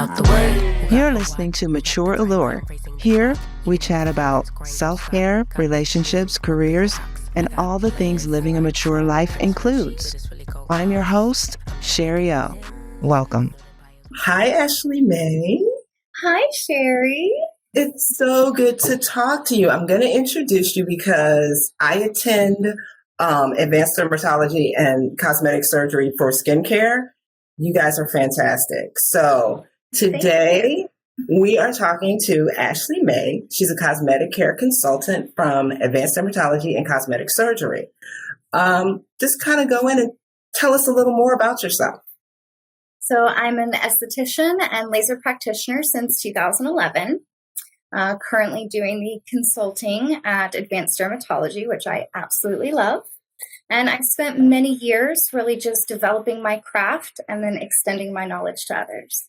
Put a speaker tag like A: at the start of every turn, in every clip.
A: out the way.
B: You're listening to Mature Allure. Here, we chat about self-care, relationships, careers, and all the things living a mature life includes. I'm your host, Sherry O. Welcome.
C: Hi, Ashley May.
D: Hi, Sherry.
C: It's so good to talk to you. I'm going to introduce you because I attend Advanced Dermatology and Cosmetic Surgery for skincare. You guys are fantastic. So today we are talking to Ashley May. She's a cosmetic care consultant from Advanced Dermatology and Cosmetic Surgery. Just kind of go in and tell us a little more about yourself.
D: So I'm an esthetician and laser practitioner since 2011. Currently doing the consulting at Advanced Dermatology, which I absolutely love. And I've spent many years really just developing my craft and then extending my knowledge to others.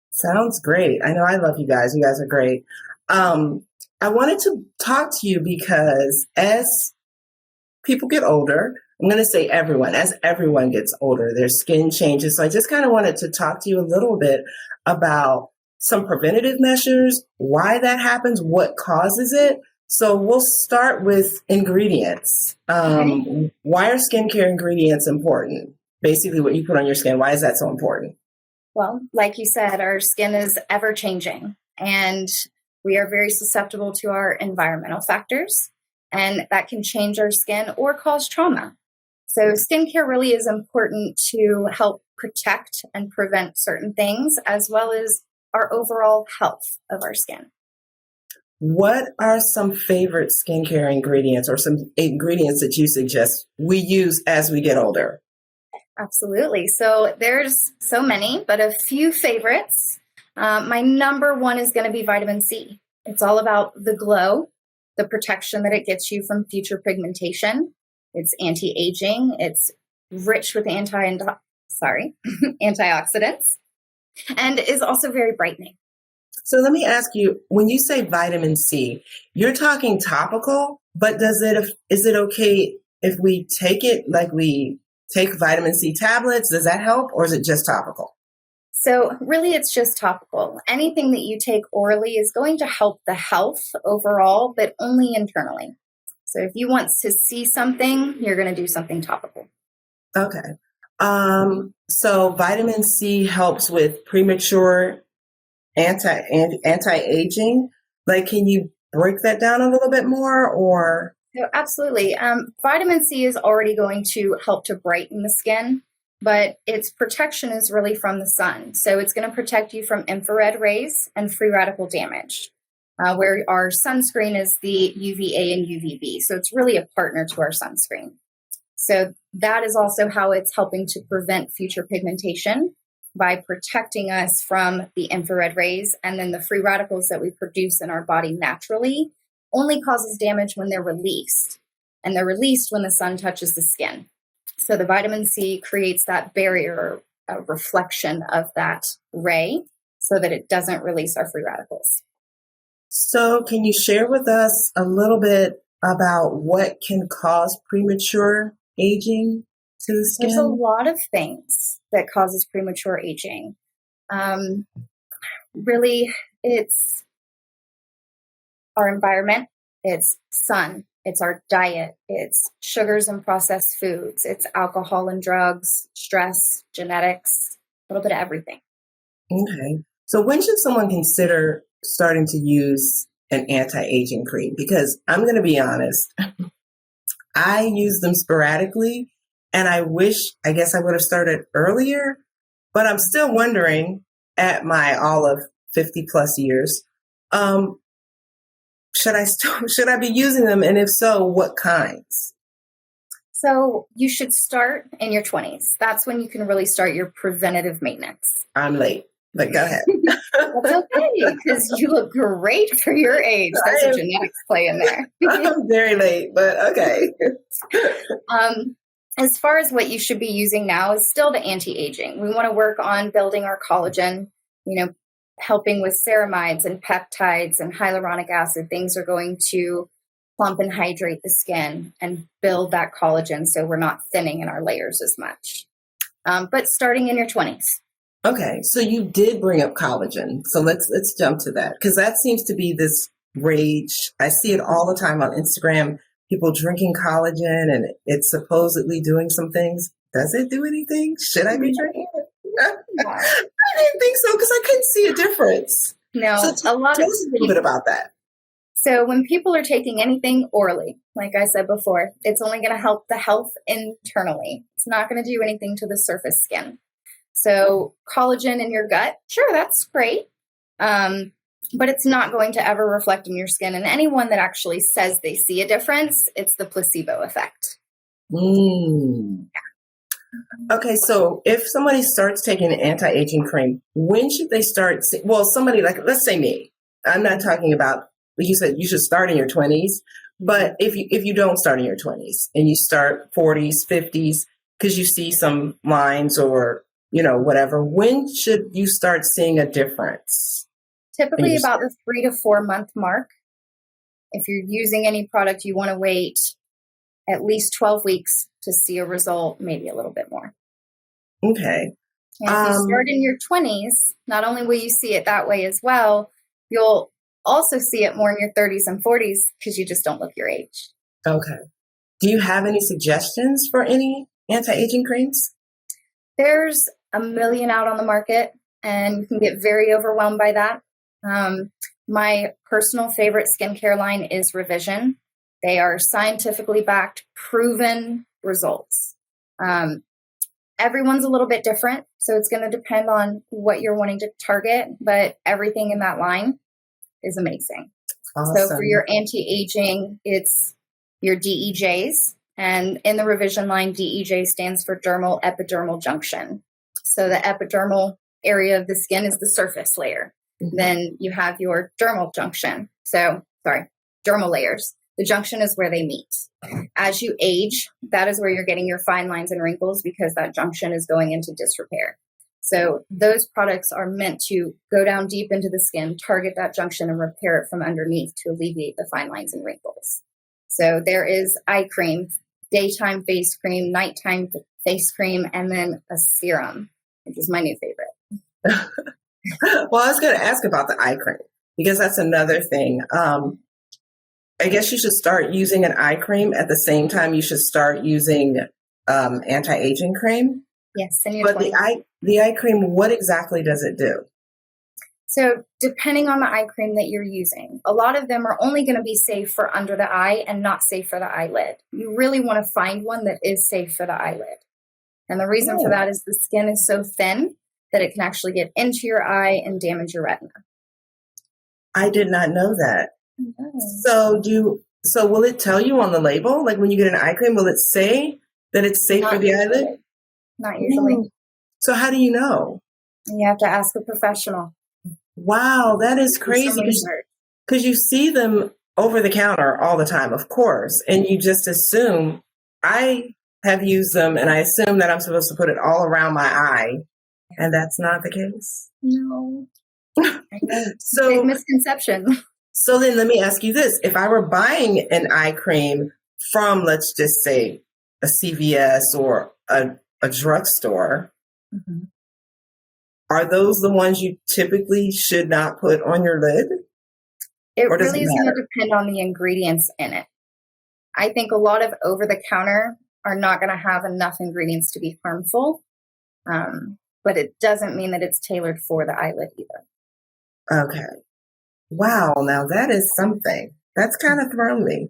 C: Sounds great. I know I love you guys. You guys are great. I wanted to talk to you because as people get older, I'm going to say everyone, as everyone gets older, their skin changes. So I just kind of wanted to talk to you a little bit about some preventative measures, why that happens, what causes it. So we'll start with ingredients. Why are skincare ingredients important? Basically what you put on your skin, why is that so important?
D: Well, like you said, our skin is ever changing and we are very susceptible to our environmental factors, and that can change our skin or cause trauma. So skincare really is important to help protect and prevent certain things, as well as our overall health of our skin.
C: What are some favorite skincare ingredients or some ingredients that you suggest we use as we get older?
D: Absolutely. So there's so many, but a few favorites. My number one is going to be vitamin C. It's all about the glow, the protection that it gets you from future pigmentation. It's anti-aging. It's rich with antioxidants, and is also very brightening.
C: So let me ask you, when you say vitamin C, you're talking topical, but is it okay if we take it like we take vitamin C tablets? Does that help, or is it just topical?
D: So really, it's just topical. Anything that you take orally is going to help the health overall, but only internally. So if you want to see something, you're going to do something topical.
C: Okay. So vitamin C helps with premature anti-aging. Like, can you break that down a little bit more, or?
D: So absolutely. Vitamin C is already going to help to brighten the skin, but its protection is really from the sun. So it's going to protect you from infrared rays and free radical damage, where our sunscreen is the UVA and UVB. So it's really a partner to our sunscreen. So that is also how it's helping to prevent future pigmentation by protecting us from the infrared rays, and then the free radicals that we produce in our body naturally only causes damage when they're released, and they're released when the sun touches the skin. So the vitamin C creates that barrier, a reflection of that ray, so that it doesn't release our free radicals.
C: So can you share with us a little bit about what can cause premature aging to the skin?
D: There's a lot of things that causes premature aging. Really, it's our environment, it's sun, it's our diet, it's sugars and processed foods, it's alcohol and drugs, stress, genetics, a little bit of everything.
C: Okay. So when should someone consider starting to use an anti-aging cream? Because I'm going to be honest, I use them sporadically, and I guess I would have started earlier, but I'm still wondering at my all of 50 plus years, should I be using them? And if so, what kinds?
D: So you should start in your 20s. That's when you can really start your preventative maintenance.
C: I'm late, but go ahead.
D: That's okay, because you look great for your age. There's a genetics play in there.
C: I'm very late, but okay.
D: As far as what you should be using now is still the anti-aging. We want to work on building our collagen, helping with ceramides and peptides and hyaluronic acid. Things are going to plump and hydrate the skin and build that collagen so we're not thinning in our layers as much. But starting in your 20s.
C: Okay, so you did bring up collagen. So let's jump to that because that seems to be this rage. I see it all the time on Instagram. People drinking collagen and it's supposedly doing some things. Does it do anything? Should I be drinking it?
D: No.
C: I didn't think so because I couldn't see a difference.
D: No,
C: So tell us a little bit about that.
D: So when people are taking anything orally, like I said before, it's only going to help the health internally. It's not going to do anything to the surface skin. So collagen in your gut, sure, that's great. But it's not going to ever reflect in your skin. And anyone that actually says they see a difference, it's the placebo effect.
C: Mm. Okay, so if somebody starts taking an anti-aging cream, when should they start? Well, somebody like, let's say me. I'm not talking about, like you said, you should start in your 20s. But if you don't start in your 20s and you start 40s, 50s, because you see some lines or, whatever, when should you start seeing a difference?
D: Typically about the 3 to 4 month mark. If you're using any product, you want to wait at least 12 weeks to see a result, maybe a little bit more.
C: Okay.
D: And if you start in your 20s, not only will you see it that way as well, you'll also see it more in your 30s and 40s because you just don't look your age.
C: Okay. Do you have any suggestions for any anti-aging creams?
D: There's a million out on the market, and you can get very overwhelmed by that. My personal favorite skincare line is Revision. They are scientifically backed, proven results. Everyone's a little bit different, so it's going to depend on what you're wanting to target, but everything in that line is amazing. Awesome. So for your anti-aging, it's your DEJs, and in the Revision line, DEJ stands for dermal epidermal junction. So the epidermal area of the skin is the surface layer. Mm-hmm. Then you have your dermal junction. Dermal layers. The junction is where they meet. As you age, that is where you're getting your fine lines and wrinkles because that junction is going into disrepair. So those products are meant to go down deep into the skin, target that junction, and repair it from underneath to alleviate the fine lines and wrinkles. So there is eye cream, daytime face cream, nighttime face cream, and then a serum, which is my new favorite.
C: Well, I was going to ask about the eye cream because that's another thing. I guess you should start using an eye cream at the same time you should start using anti-aging cream.
D: Yes.
C: But the eye cream, what exactly does it do?
D: So depending on the eye cream that you're using, a lot of them are only going to be safe for under the eye and not safe for the eyelid. You really want to find one that is safe for the eyelid. And the reason for that is the skin is so thin that it can actually get into your eye and damage your retina.
C: I did not know that. So will it tell you on the label, like when you get an eye cream, will it say that it's safe for the eyelid?
D: Not usually.
C: So how do you know?
D: You have to ask a professional.
C: Wow, that is crazy because you see them over the counter all the time, of course, and you just assume. I have used them and I assume that I'm supposed to put it all around my eye, and that's not the case.
D: No.
C: So
D: big misconception.
C: So then let me ask you this. If I were buying an eye cream from, let's just say, a CVS or a drugstore, mm-hmm. Are those the ones you typically should not put on your lid?
D: It really is going to depend on the ingredients in it. I think a lot of over-the-counter are not going to have enough ingredients to be harmful, but it doesn't mean that it's tailored for the eyelid either.
C: Okay. Wow, now that is something. That's kind of thrown me.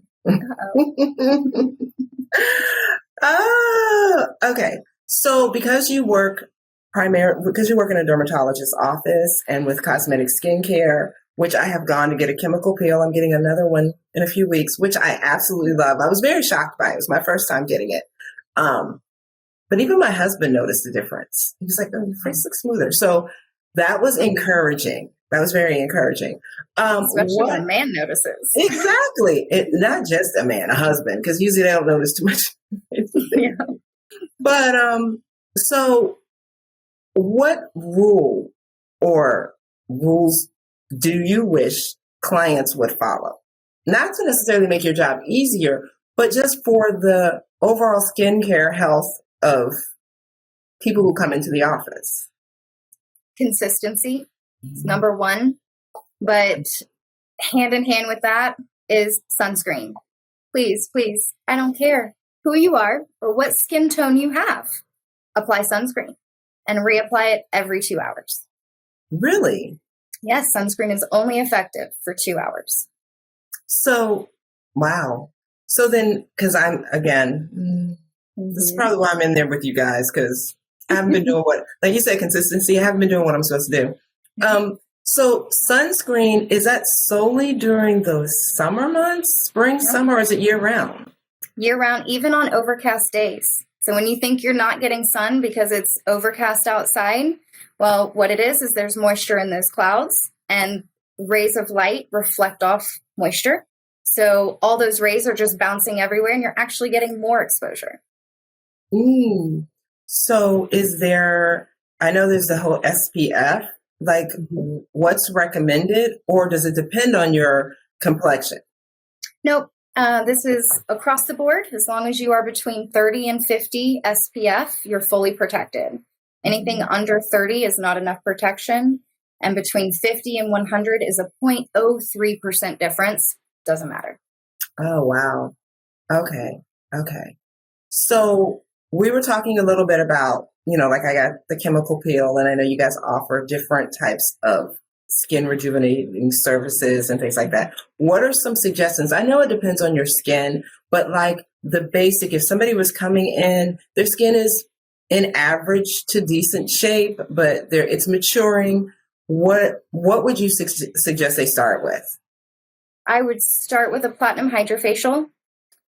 C: Okay. So because you work in a dermatologist's office and with cosmetic skincare, which I have gone to get a chemical peel. I'm getting another one in a few weeks, which I absolutely love. I was very shocked by it. It was my first time getting it. But even my husband noticed the difference. He was like, "Oh, your face looks smoother." So that was encouraging. That was very encouraging.
D: Especially when a man notices.
C: Exactly. Not just a man, a husband, because usually they don't notice too much.
D: Yeah.
C: But so what rule or rules do you wish clients would follow? Not to necessarily make your job easier, but just for the overall skincare health of people who come into the office.
D: consistency is number one. But hand in hand with that is sunscreen. Please, please, I don't care who you are or what skin tone you have. Apply sunscreen and reapply it every 2 hours.
C: Really?
D: Yes, sunscreen is only effective for 2 hours.
C: So, wow. So then, because I'm, again, this is probably why I'm in there with you guys, because I haven't been doing what, like you said, consistency. I haven't been doing what I'm supposed to do. So sunscreen, is that solely during those summer months, spring, summer, or is it year round?
D: Year round, even on overcast days. So when you think you're not getting sun because it's overcast outside, well, what it is there's moisture in those clouds, and rays of light reflect off moisture. So all those rays are just bouncing everywhere, and you're actually getting more exposure.
C: So is there, I know there's the whole SPF, like what's recommended, or does it depend on your complexion?
D: Nope. This is across the board. As long as you are between 30 and 50 SPF, you're fully protected. Anything under 30 is not enough protection. And between 50 and 100 is a 0.03% difference. Doesn't matter.
C: Oh, wow. Okay. So we were talking a little bit about, like I got the chemical peel, and I know you guys offer different types of skin rejuvenating services and things like that. What are some suggestions? I know it depends on your skin, but like the basic, if somebody was coming in, their skin is in average to decent shape, but it's maturing, what would you suggest they start with?
D: I would start with a platinum hydrofacial.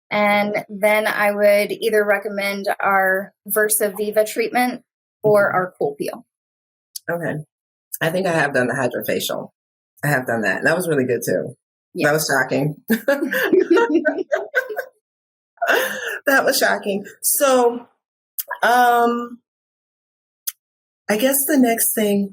D: And then I would either recommend our Versa Viva treatment or our Cool Peel.
C: Okay. I think I have done the hydrofacial. I have done that. And that was really good too. Yeah. That was shocking. That was shocking. So, I guess the next thing,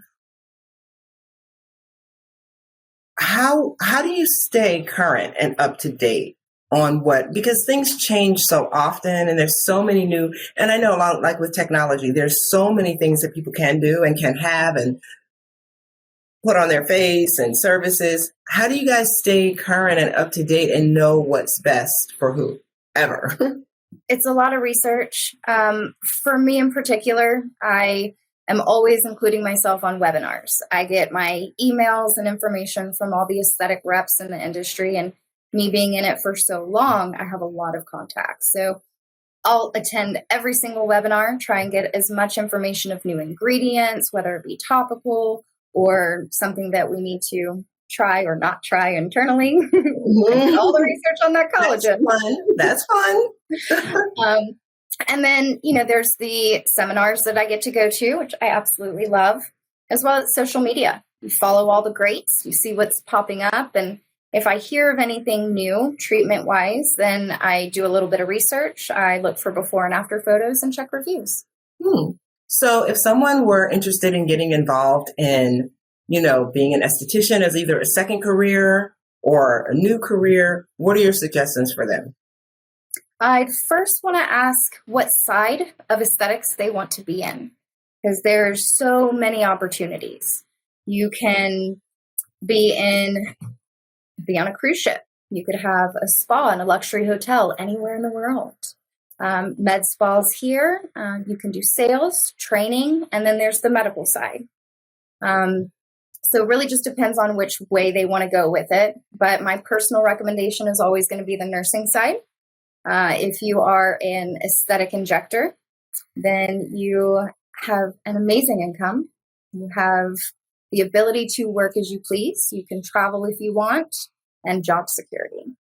C: how do you stay current and up to date on because things change so often, and there's so many new, and I know a lot, like with technology, there's so many things that people can do and can have and put on their face and services. How do you guys stay current and up to date and know what's best for whoever?
D: It's a lot of research. For me in particular, I am always including myself on webinars. I get my emails and information from all the aesthetic reps in the industry, and me being in it for so long, I have a lot of contacts. So I'll attend every single webinar, try and get as much information of new ingredients, whether it be topical or something that we need to try or not try internally. All the research on that collagen.
C: That's fun.
D: And then, there's the seminars that I get to go to, which I absolutely love, as well as social media. You follow all the greats, you see what's popping up, and if I hear of anything new treatment-wise, then I do a little bit of research. I look for before and after photos and check reviews.
C: So if someone were interested in getting involved in, being an esthetician as either a second career or a new career, what are your suggestions for them?
D: I'd first want to ask what side of aesthetics they want to be in, because there's so many opportunities. You can be on a cruise ship. You could have a spa in a luxury hotel anywhere in the world. Med spas here. You can do sales, training, and then there's the medical side. So it really just depends on which way they want to go with it. But my personal recommendation is always going to be the nursing side. If you are an aesthetic injector, then you have an amazing income. You have the ability to work as you please. You can travel if you want, and job security.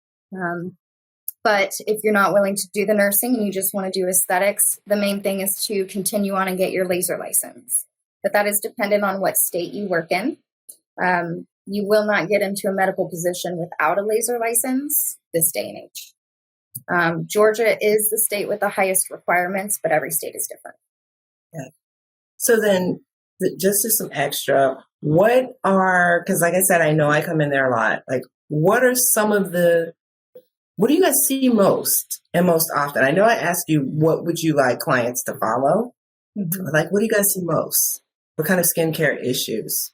D: But if you're not willing to do the nursing and you just want to do aesthetics, the main thing is to continue on and get your laser license. But that is dependent on what state you work in. You will not get into a medical position without a laser license this day and age. Georgia is the state with the highest requirements, but every state is different.
C: Yeah. So then, just as some extra, because like I said, I know I come in there a lot, like what do you guys see most and most often? I know I asked you, what would you like clients to follow? Like, what do you guys see most? What kind of skincare issues?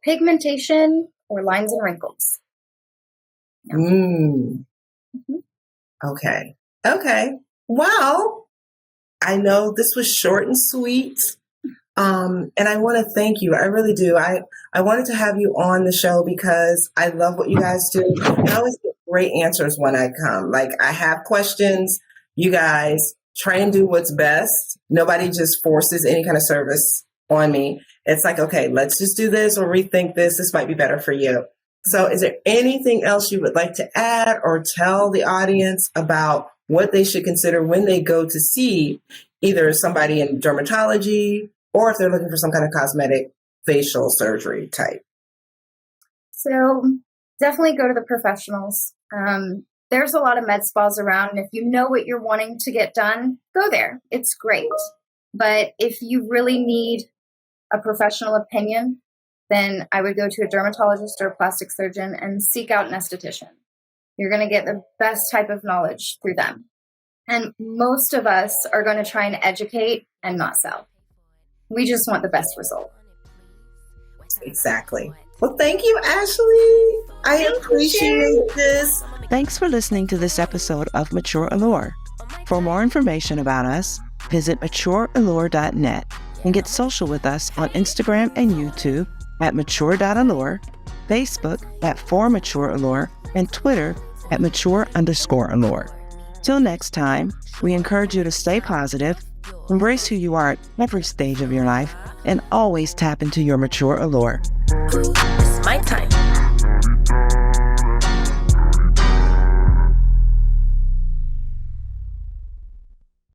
D: Pigmentation or lines and wrinkles. Yeah. Mm-hmm.
C: Okay. Well, I know this was short and sweet. And I want to thank you. I really do. I wanted to have you on the show because I love what you guys do. And I always get great answers when I come. Like, I have questions. You guys try and do what's best. Nobody just forces any kind of service on me. It's like, okay, let's just do this or rethink this. This might be better for you. So is there anything else you would like to add or tell the audience about what they should consider when they go to see either somebody in dermatology or if they're looking for some kind of cosmetic facial surgery type?
D: So definitely go to the professionals. There's a lot of med spas around, and if you know what you're wanting to get done, go there. It's great. But if you really need a professional opinion, then I would go to a dermatologist or a plastic surgeon and seek out an esthetician. You're going to get the best type of knowledge through them. And most of us are going to try and educate and not sell. We just want the best result.
C: Exactly. Well, thank you, Ashley. I appreciate this.
B: Thanks for listening to this episode of Mature Allure. For more information about us, visit matureallure.net and get social with us on Instagram and YouTube at mature.allure, Facebook at @formatureallure, and Twitter at mature_allure. Till next time, we encourage you to stay positive, embrace who you are at every stage of your life, and always tap into your mature allure.
A: It's my time.